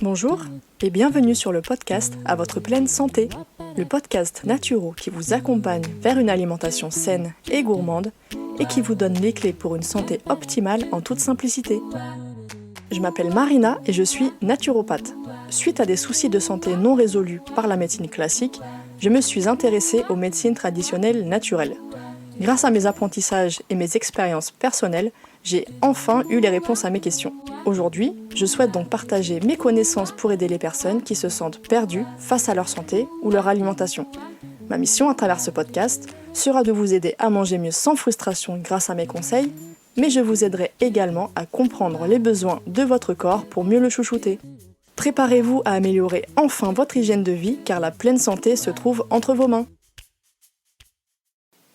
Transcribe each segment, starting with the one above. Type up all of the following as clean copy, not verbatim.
Bonjour et bienvenue sur le podcast À votre pleine santé, le podcast Naturo qui vous accompagne vers une alimentation saine et gourmande et qui vous donne les clés pour une santé optimale en toute simplicité. Je m'appelle Marina et je suis naturopathe. Suite à des soucis de santé non résolus par la médecine classique, je me suis intéressée aux médecines traditionnelles naturelles. Grâce à mes apprentissages et mes expériences personnelles, j'ai enfin eu les réponses à mes questions. Aujourd'hui, je souhaite donc partager mes connaissances pour aider les personnes qui se sentent perdues face à leur santé ou leur alimentation. Ma mission à travers ce podcast sera de vous aider à manger mieux sans frustration grâce à mes conseils, mais je vous aiderai également à comprendre les besoins de votre corps pour mieux le chouchouter. Préparez-vous à améliorer enfin votre hygiène de vie car la pleine santé se trouve entre vos mains.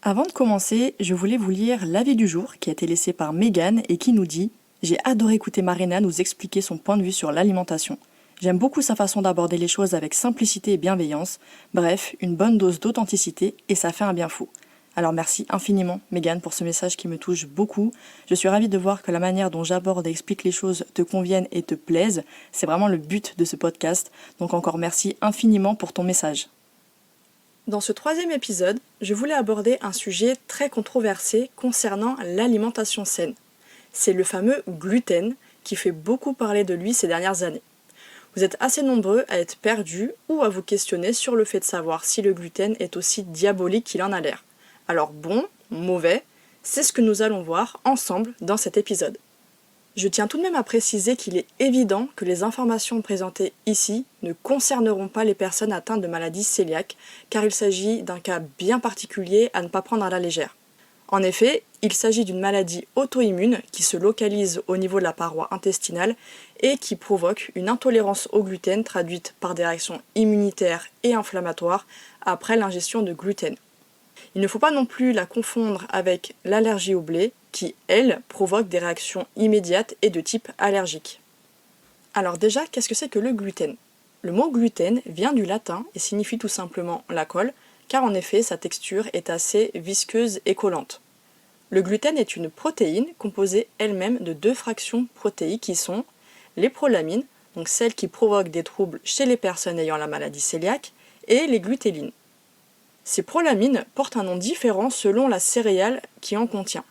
Avant de commencer, je voulais vous lire l'avis du jour qui a été laissé par Megan et qui nous dit « J'ai adoré écouter Marina nous expliquer son point de vue sur l'alimentation. J'aime beaucoup sa façon d'aborder les choses avec simplicité et bienveillance. Bref, une bonne dose d'authenticité et ça fait un bien fou. » Alors merci infiniment Megan pour ce message qui me touche beaucoup. Je suis ravie de voir que la manière dont j'aborde et explique les choses te convienne et te plaise. C'est vraiment le but de ce podcast. Donc encore merci infiniment pour ton message. Dans ce troisième épisode, je voulais aborder un sujet très controversé concernant l'alimentation saine. C'est le fameux gluten qui fait beaucoup parler de lui ces dernières années. Vous êtes assez nombreux à être perdus ou à vous questionner sur le fait de savoir si le gluten est aussi diabolique qu'il en a l'air. Alors bon, mauvais, c'est ce que nous allons voir ensemble dans cet épisode. Je tiens tout de même à préciser qu'il est évident que les informations présentées ici ne concerneront pas les personnes atteintes de maladies cœliaques, car il s'agit d'un cas bien particulier à ne pas prendre à la légère. En effet, il s'agit d'une maladie auto-immune qui se localise au niveau de la paroi intestinale et qui provoque une intolérance au gluten traduite par des réactions immunitaires et inflammatoires après l'ingestion de gluten. Il ne faut pas non plus la confondre avec l'allergie au blé, qui, elle, provoque des réactions immédiates et de type allergique. Alors déjà, qu'est-ce que c'est que le gluten ? Le mot gluten vient du latin et signifie tout simplement la colle, car en effet, sa texture est assez visqueuse et collante. Le gluten est une protéine composée elle-même de deux fractions protéiques qui sont les prolamines, donc celles qui provoquent des troubles chez les personnes ayant la maladie cœliaque, et les glutélines. Ces prolamines portent un nom différent selon la céréale qui en contient.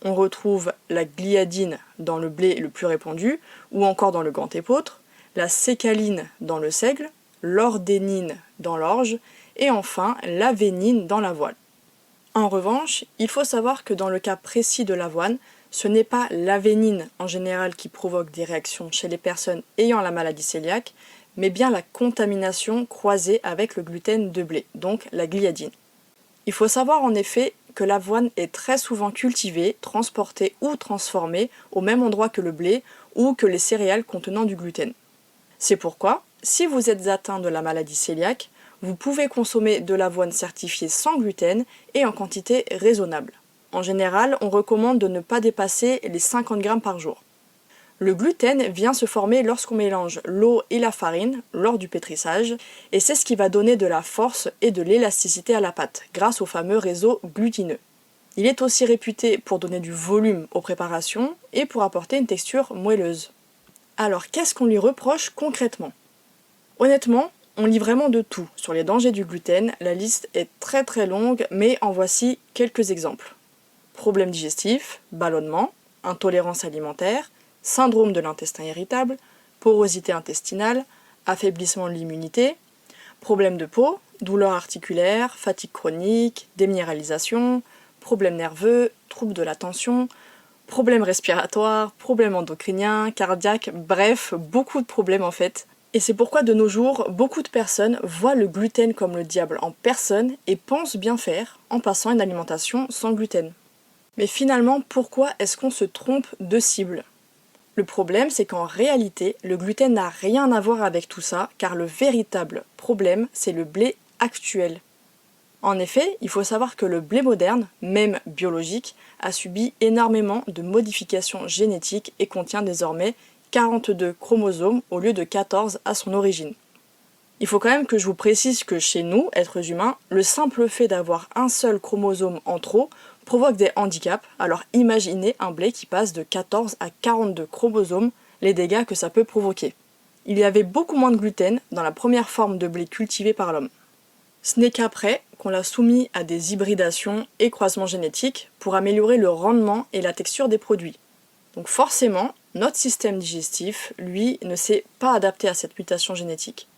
On retrouve la gliadine dans le blé le plus répandu, ou encore dans le grand épeautre, la sécaline dans le seigle, l'ordénine dans l'orge, et enfin l'avénine dans l'avoine. En revanche, il faut savoir que dans le cas précis de l'avoine, ce n'est pas l'avénine en général qui provoque des réactions chez les personnes ayant la maladie cœliaque, mais bien la contamination croisée avec le gluten de blé, donc la gliadine. Il faut savoir en effet que l'avoine est très souvent cultivée, transportée ou transformée au même endroit que le blé ou que les céréales contenant du gluten. C'est pourquoi, si vous êtes atteint de la maladie cœliaque, vous pouvez consommer de l'avoine certifiée sans gluten et en quantité raisonnable. En général, on recommande de ne pas dépasser les 50 grammes par jour. Le gluten vient se former lorsqu'on mélange l'eau et la farine lors du pétrissage, et c'est ce qui va donner de la force et de l'élasticité à la pâte, grâce au fameux réseau glutineux. Il est aussi réputé pour donner du volume aux préparations et pour apporter une texture moelleuse. Alors qu'est-ce qu'on lui reproche concrètement ? Honnêtement, on lit vraiment de tout sur les dangers du gluten, la liste est très très longue, mais en voici quelques exemples. Problèmes digestifs, ballonnement, intolérance alimentaire, syndrome de l'intestin irritable, porosité intestinale, affaiblissement de l'immunité, problèmes de peau, douleurs articulaires, fatigue chronique, déminéralisation, problèmes nerveux, troubles de l'attention, problèmes respiratoires, problèmes endocriniens, cardiaques, bref, beaucoup de problèmes en fait. Et c'est pourquoi de nos jours, beaucoup de personnes voient le gluten comme le diable en personne et pensent bien faire en passant une alimentation sans gluten. Mais finalement, pourquoi est-ce qu'on se trompe de cible ? Le problème, c'est qu'en réalité, le gluten n'a rien à voir avec tout ça, car le véritable problème, c'est le blé actuel. En effet, il faut savoir que le blé moderne, même biologique, a subi énormément de modifications génétiques et contient désormais 42 chromosomes au lieu de 14 à son origine. Il faut quand même que je vous précise que chez nous, êtres humains, le simple fait d'avoir un seul chromosome en trop provoque des handicaps, alors imaginez un blé qui passe de 14 à 42 chromosomes, les dégâts que ça peut provoquer. Il y avait beaucoup moins de gluten dans la première forme de blé cultivée par l'homme. Ce n'est qu'après qu'on l'a soumis à des hybridations et croisements génétiques pour améliorer le rendement et la texture des produits. Donc forcément, notre système digestif, lui, ne s'est pas adapté à cette mutation génétique.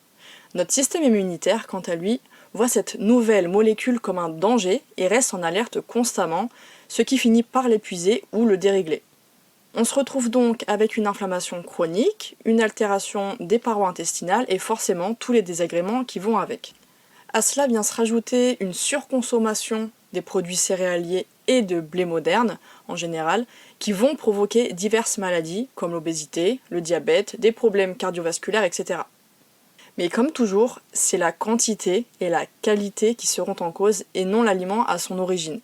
Notre système immunitaire, quant à lui, voit cette nouvelle molécule comme un danger et reste en alerte constamment, ce qui finit par l'épuiser ou le dérégler. On se retrouve donc avec une inflammation chronique, une altération des parois intestinales et forcément tous les désagréments qui vont avec. À cela vient se rajouter une surconsommation des produits céréaliers et de blé moderne en général, qui vont provoquer diverses maladies comme l'obésité, le diabète, des problèmes cardiovasculaires, etc. Mais comme toujours, c'est la quantité et la qualité qui seront en cause et non l'aliment à son origine.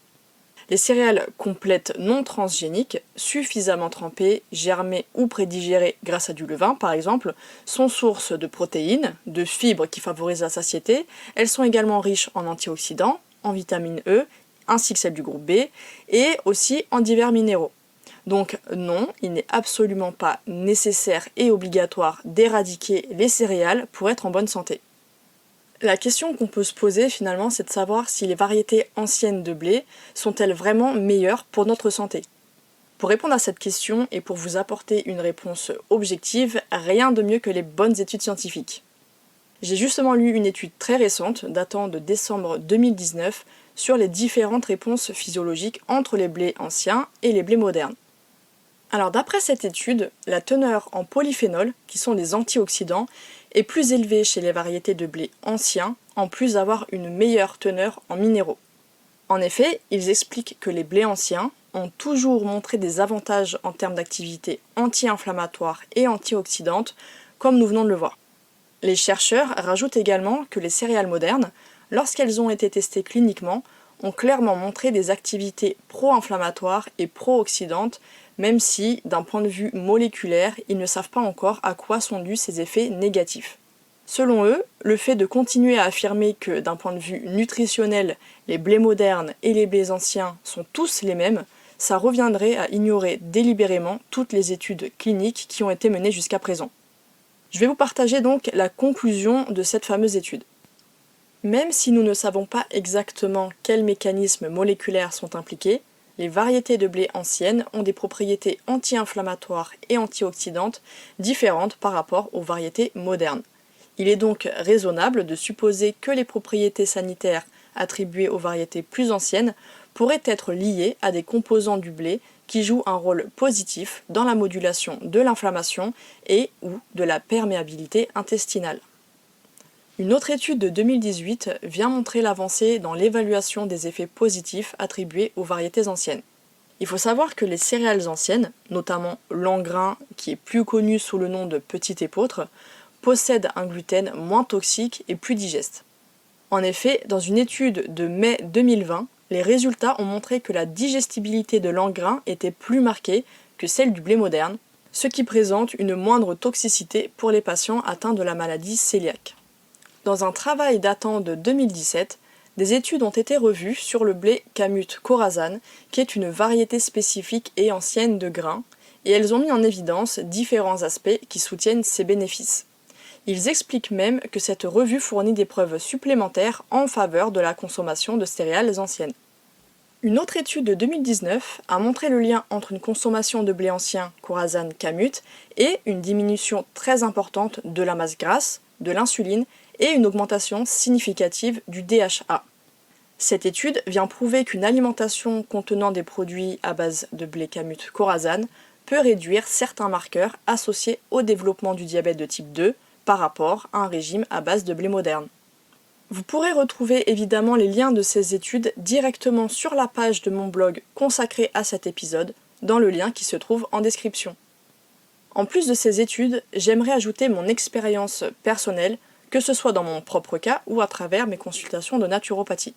Les céréales complètes non transgéniques, suffisamment trempées, germées ou prédigérées grâce à du levain par exemple, sont source de protéines, de fibres qui favorisent la satiété. Elles sont également riches en antioxydants, en vitamine E, ainsi que celles du groupe B, et aussi en divers minéraux. Donc non, il n'est absolument pas nécessaire et obligatoire d'éradiquer les céréales pour être en bonne santé. La question qu'on peut se poser finalement, c'est de savoir si les variétés anciennes de blé sont-elles vraiment meilleures pour notre santé. Pour répondre à cette question et pour vous apporter une réponse objective, rien de mieux que les bonnes études scientifiques. J'ai justement lu une étude très récente, datant de décembre 2019, sur les différentes réponses physiologiques entre les blés anciens et les blés modernes. Alors d'après cette étude, la teneur en polyphénol, qui sont des antioxydants, est plus élevée chez les variétés de blé anciens, en plus d'avoir une meilleure teneur en minéraux. En effet, ils expliquent que les blés anciens ont toujours montré des avantages en termes d'activité anti-inflammatoire et antioxydante, comme nous venons de le voir. Les chercheurs rajoutent également que les céréales modernes, lorsqu'elles ont été testées cliniquement, ont clairement montré des activités pro-inflammatoires et pro-oxydantes, même si, d'un point de vue moléculaire, ils ne savent pas encore à quoi sont dus ces effets négatifs. Selon eux, le fait de continuer à affirmer que, d'un point de vue nutritionnel, les blés modernes et les blés anciens sont tous les mêmes, ça reviendrait à ignorer délibérément toutes les études cliniques qui ont été menées jusqu'à présent. Je vais vous partager donc la conclusion de cette fameuse étude. Même si nous ne savons pas exactement quels mécanismes moléculaires sont impliqués, les variétés de blé anciennes ont des propriétés anti-inflammatoires et antioxydantes différentes par rapport aux variétés modernes. Il est donc raisonnable de supposer que les propriétés sanitaires attribuées aux variétés plus anciennes pourraient être liées à des composants du blé qui jouent un rôle positif dans la modulation de l'inflammation et ou de la perméabilité intestinale. Une autre étude de 2018 vient montrer l'avancée dans l'évaluation des effets positifs attribués aux variétés anciennes. Il faut savoir que les céréales anciennes, notamment l'engrain qui est plus connu sous le nom de petit épeautre, possèdent un gluten moins toxique et plus digeste. En effet, dans une étude de mai 2020, les résultats ont montré que la digestibilité de l'engrain était plus marquée que celle du blé moderne, ce qui présente une moindre toxicité pour les patients atteints de la maladie cœliaque. Dans un travail datant de 2017, des études ont été revues sur le blé Kamut Khorasan, qui est une variété spécifique et ancienne de grains, et elles ont mis en évidence différents aspects qui soutiennent ses bénéfices. Ils expliquent même que cette revue fournit des preuves supplémentaires en faveur de la consommation de céréales anciennes. Une autre étude de 2019 a montré le lien entre une consommation de blé ancien Khorasan Kamut et une diminution très importante de la masse grasse, de l'insuline et une augmentation significative du DHA. Cette étude vient prouver qu'une alimentation contenant des produits à base de blé Kamut Khorasan peut réduire certains marqueurs associés au développement du diabète de type 2 par rapport à un régime à base de blé moderne. Vous pourrez retrouver évidemment les liens de ces études directement sur la page de mon blog consacré à cet épisode, dans le lien qui se trouve en description. En plus de ces études, j'aimerais ajouter mon expérience personnelle, que ce soit dans mon propre cas ou à travers mes consultations de naturopathie.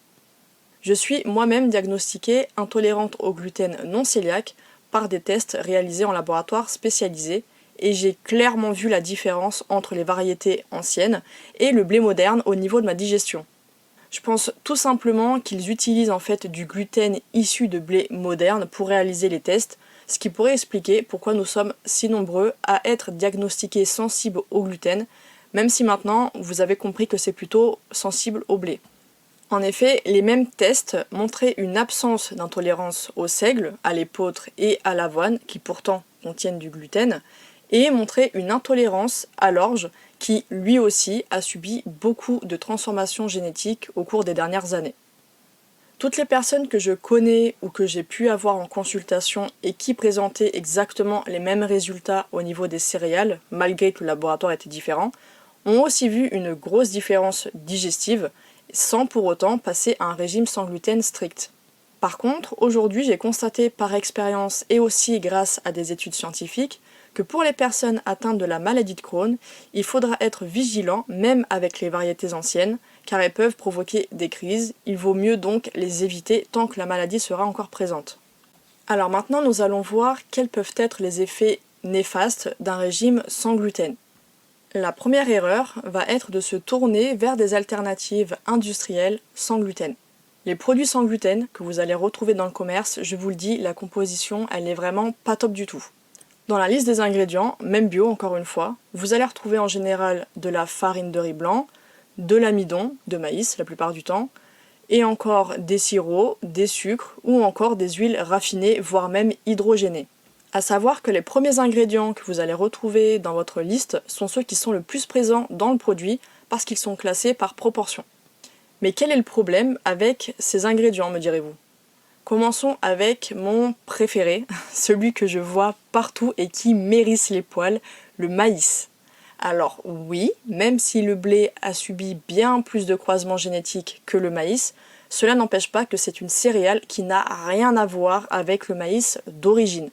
Je suis moi-même diagnostiquée intolérante au gluten non cœliaque par des tests réalisés en laboratoire spécialisé et j'ai clairement vu la différence entre les variétés anciennes et le blé moderne au niveau de ma digestion. Je pense tout simplement qu'ils utilisent en fait du gluten issu de blé moderne pour réaliser les tests, ce qui pourrait expliquer pourquoi nous sommes si nombreux à être diagnostiqués sensibles au gluten, même si maintenant vous avez compris que c'est plutôt sensible au blé. En effet, les mêmes tests montraient une absence d'intolérance au seigle, à l'épeautre et à l'avoine, qui pourtant contiennent du gluten, et montraient une intolérance à l'orge, qui lui aussi a subi beaucoup de transformations génétiques au cours des dernières années. Toutes les personnes que je connais ou que j'ai pu avoir en consultation et qui présentaient exactement les mêmes résultats au niveau des céréales, malgré que le laboratoire était différent, ont aussi vu une grosse différence digestive, sans pour autant passer à un régime sans gluten strict. Par contre, aujourd'hui, j'ai constaté par expérience et aussi grâce à des études scientifiques que pour les personnes atteintes de la maladie de Crohn, il faudra être vigilant même avec les variétés anciennes, car elles peuvent provoquer des crises. Il vaut mieux donc les éviter tant que la maladie sera encore présente. Alors maintenant, nous allons voir quels peuvent être les effets néfastes d'un régime sans gluten. La première erreur va être de se tourner vers des alternatives industrielles sans gluten. Les produits sans gluten que vous allez retrouver dans le commerce, je vous le dis, la composition, elle n'est vraiment pas top du tout. Dans la liste des ingrédients, même bio encore une fois, vous allez retrouver en général de la farine de riz blanc, de l'amidon, de maïs la plupart du temps, et encore des sirops, des sucres ou encore des huiles raffinées, voire même hydrogénées. À savoir que les premiers ingrédients que vous allez retrouver dans votre liste sont ceux qui sont le plus présents dans le produit parce qu'ils sont classés par proportion. Mais quel est le problème avec ces ingrédients, me direz-vous ? Commençons avec mon préféré, celui que je vois partout et qui m'hérisse les poils, le maïs. Alors oui, même si le blé a subi bien plus de croisements génétiques que le maïs, cela n'empêche pas que c'est une céréale qui n'a rien à voir avec le maïs d'origine.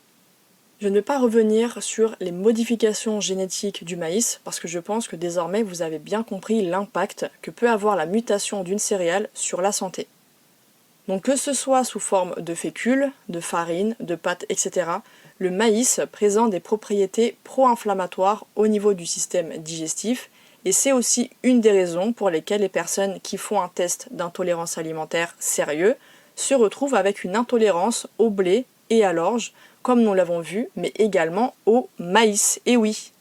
Je ne vais pas revenir sur les modifications génétiques du maïs parce que je pense que désormais vous avez bien compris l'impact que peut avoir la mutation d'une céréale sur la santé. Donc que ce soit sous forme de fécule, de farine, de pâte, etc., le maïs présente des propriétés pro-inflammatoires au niveau du système digestif et c'est aussi une des raisons pour lesquelles les personnes qui font un test d'intolérance alimentaire sérieux se retrouvent avec une intolérance au blé et à l'orge, comme nous l'avons vu, mais également au maïs, et oui.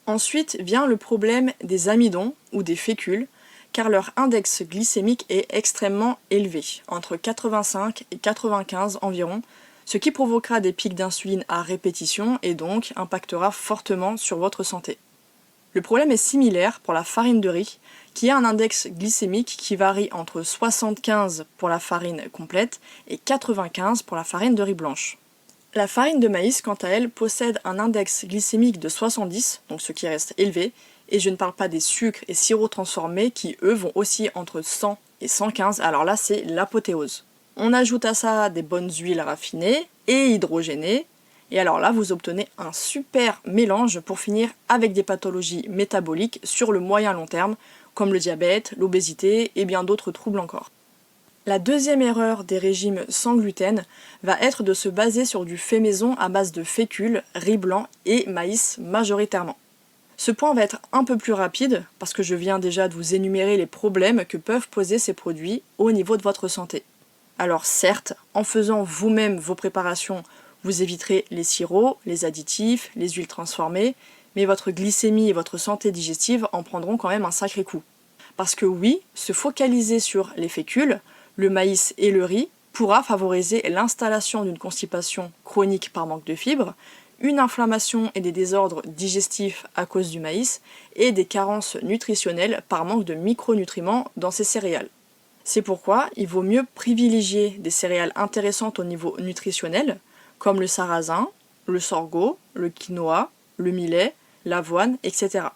Ensuite vient le problème des amidons ou des fécules, car leur index glycémique est extrêmement élevé, entre 85 et 95 environ, ce qui provoquera des pics d'insuline à répétition et donc impactera fortement sur votre santé. Le problème est similaire pour la farine de riz, qui a un index glycémique qui varie entre 75 pour la farine complète et 95 pour la farine de riz blanche. La farine de maïs, quant à elle, possède un index glycémique de 70, donc ce qui reste élevé, et je ne parle pas des sucres et sirops transformés qui, eux, vont aussi entre 100 et 115, alors là, c'est l'apothéose. On ajoute à ça des bonnes huiles raffinées et hydrogénées, et alors là, vous obtenez un super mélange pour finir avec des pathologies métaboliques sur le moyen long terme, comme le diabète, l'obésité et bien d'autres troubles encore. La deuxième erreur des régimes sans gluten va être de se baser sur du fait maison à base de fécule, riz blanc et maïs majoritairement. Ce point va être un peu plus rapide parce que je viens déjà de vous énumérer les problèmes que peuvent poser ces produits au niveau de votre santé. Alors certes, en faisant vous-même vos préparations, vous éviterez les sirops, les additifs, les huiles transformées, mais votre glycémie et votre santé digestive en prendront quand même un sacré coup. Parce que oui, se focaliser sur les fécules, le maïs et le riz pourra favoriser l'installation d'une constipation chronique par manque de fibres, une inflammation et des désordres digestifs à cause du maïs et des carences nutritionnelles par manque de micronutriments dans ces céréales. C'est pourquoi il vaut mieux privilégier des céréales intéressantes au niveau nutritionnel, comme le sarrasin, le sorgho, le quinoa, le millet, l'avoine, etc.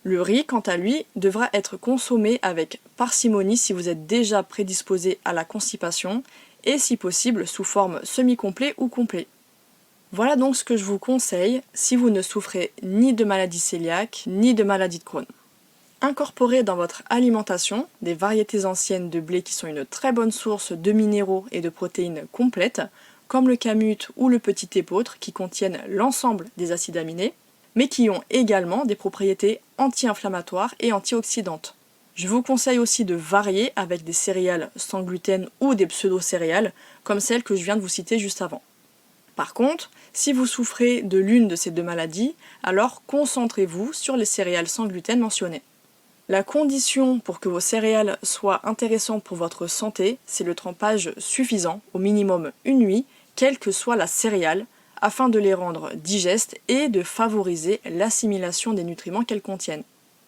Le riz, quant à lui, devra être consommé avec parcimonie si vous êtes déjà prédisposé à la constipation et si possible sous forme semi-complet ou complet. Voilà donc ce que je vous conseille si vous ne souffrez ni de maladie cœliaque ni de maladie de Crohn. Incorporez dans votre alimentation des variétés anciennes de blé qui sont une très bonne source de minéraux et de protéines complètes, comme le kamut ou le petit épeautre qui contiennent l'ensemble des acides aminés. mais qui ont également des propriétés anti-inflammatoires et antioxydantes. Je vous conseille aussi de varier avec des céréales sans gluten ou des pseudo-céréales, comme celles que je viens de vous citer juste avant. Par contre, si vous souffrez de l'une de ces deux maladies, alors concentrez-vous sur les céréales sans gluten mentionnées. La condition pour que vos céréales soient intéressantes pour votre santé, c'est le trempage suffisant, au minimum une nuit, quelle que soit la céréale, afin de les rendre digestes et de favoriser l'assimilation des nutriments qu'elles contiennent.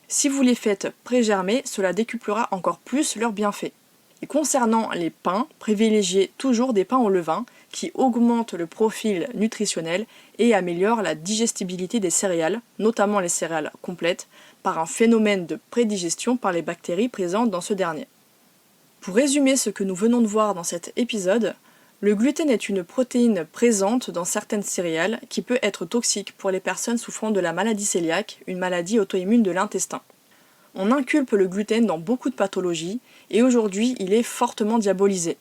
Si vous les faites pré-germer, cela décuplera encore plus leurs bienfaits. Et concernant les pains, privilégiez toujours des pains au levain qui augmentent le profil nutritionnel et améliorent la digestibilité des céréales, notamment les céréales complètes, par un phénomène de prédigestion par les bactéries présentes dans ce dernier. Pour résumer ce que nous venons de voir dans cet épisode, le gluten est une protéine présente dans certaines céréales qui peut être toxique pour les personnes souffrant de la maladie cœliaque, une maladie auto-immune de l'intestin. On inculpe le gluten dans beaucoup de pathologies et aujourd'hui il est fortement diabolisé.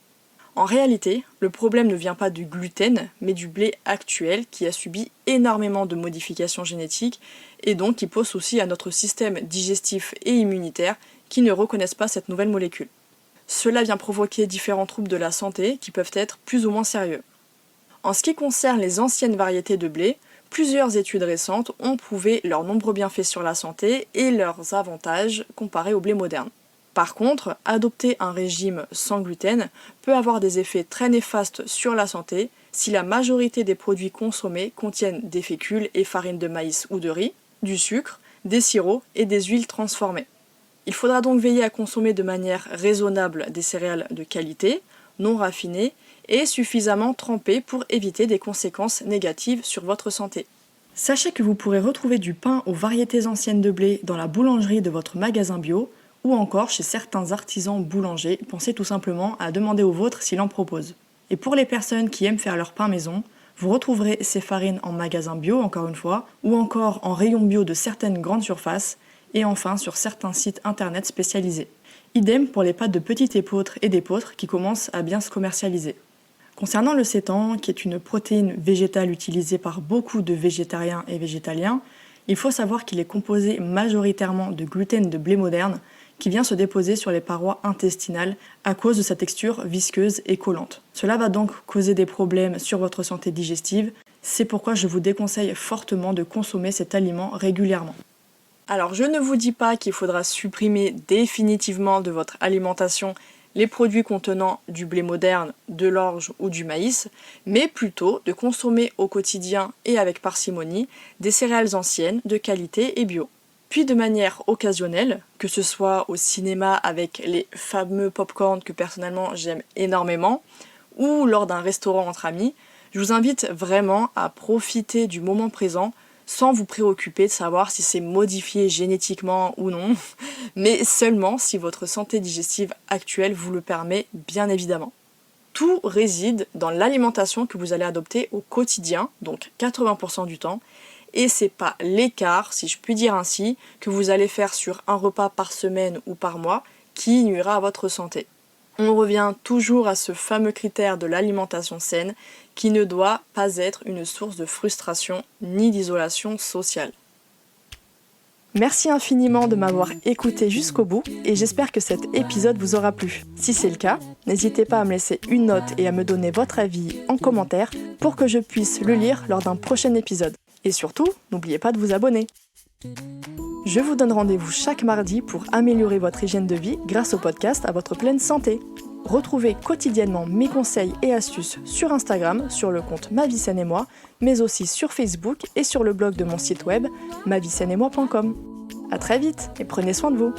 En réalité, le problème ne vient pas du gluten, mais du blé actuel qui a subi énormément de modifications génétiques et donc qui pose souci à notre système digestif et immunitaire qui ne reconnaissent pas cette nouvelle molécule. Cela vient provoquer différents troubles de la santé qui peuvent être plus ou moins sérieux. En ce qui concerne les anciennes variétés de blé, plusieurs études récentes ont prouvé leurs nombreux bienfaits sur la santé et leurs avantages comparés au blé moderne. Par contre, adopter un régime sans gluten peut avoir des effets très néfastes sur la santé si la majorité des produits consommés contiennent des fécules et farines de maïs ou de riz, du sucre, des sirops et des huiles transformées. Il faudra donc veiller à consommer de manière raisonnable des céréales de qualité, non raffinées et suffisamment trempées pour éviter des conséquences négatives sur votre santé. Sachez que vous pourrez retrouver du pain aux variétés anciennes de blé dans la boulangerie de votre magasin bio ou encore chez certains artisans boulangers. Pensez tout simplement à demander au vôtre s'il en propose. Et pour les personnes qui aiment faire leur pain maison, vous retrouverez ces farines en magasin bio encore une fois ou encore en rayon bio de certaines grandes surfaces et enfin sur certains sites internet spécialisés. Idem pour les pâtes de petit épeautre et d'épeautre qui commencent à bien se commercialiser. Concernant le sétan, qui est une protéine végétale utilisée par beaucoup de végétariens et végétaliens, il faut savoir qu'il est composé majoritairement de gluten de blé moderne qui vient se déposer sur les parois intestinales à cause de sa texture visqueuse et collante. Cela va donc causer des problèmes sur votre santé digestive, c'est pourquoi je vous déconseille fortement de consommer cet aliment régulièrement. Alors je ne vous dis pas qu'il faudra supprimer définitivement de votre alimentation les produits contenant du blé moderne, de l'orge ou du maïs, mais plutôt de consommer au quotidien et avec parcimonie des céréales anciennes, de qualité et bio. Puis de manière occasionnelle, que ce soit au cinéma avec les fameux pop-corn que personnellement j'aime énormément, ou lors d'un restaurant entre amis, je vous invite vraiment à profiter du moment présent sans vous préoccuper de savoir si c'est modifié génétiquement ou non, mais seulement si votre santé digestive actuelle vous le permet, bien évidemment. Tout réside dans l'alimentation que vous allez adopter au quotidien, donc 80% du temps, et c'est pas l'écart, si je puis dire ainsi, que vous allez faire sur un repas par semaine ou par mois qui nuira à votre santé. On revient toujours à ce fameux critère de l'alimentation saine qui ne doit pas être une source de frustration ni d'isolation sociale. Merci infiniment de m'avoir écouté jusqu'au bout et j'espère que cet épisode vous aura plu. Si c'est le cas, n'hésitez pas à me laisser une note et à me donner votre avis en commentaire pour que je puisse le lire lors d'un prochain épisode. Et surtout, n'oubliez pas de vous abonner. Je vous donne rendez-vous chaque mardi pour améliorer votre hygiène de vie grâce au podcast à votre pleine santé. Retrouvez quotidiennement mes conseils et astuces sur Instagram, sur le compte Ma Vie Saine et Moi, mais aussi sur Facebook et sur le blog de mon site web maviesaineetmoi.com. À très vite et prenez soin de vous.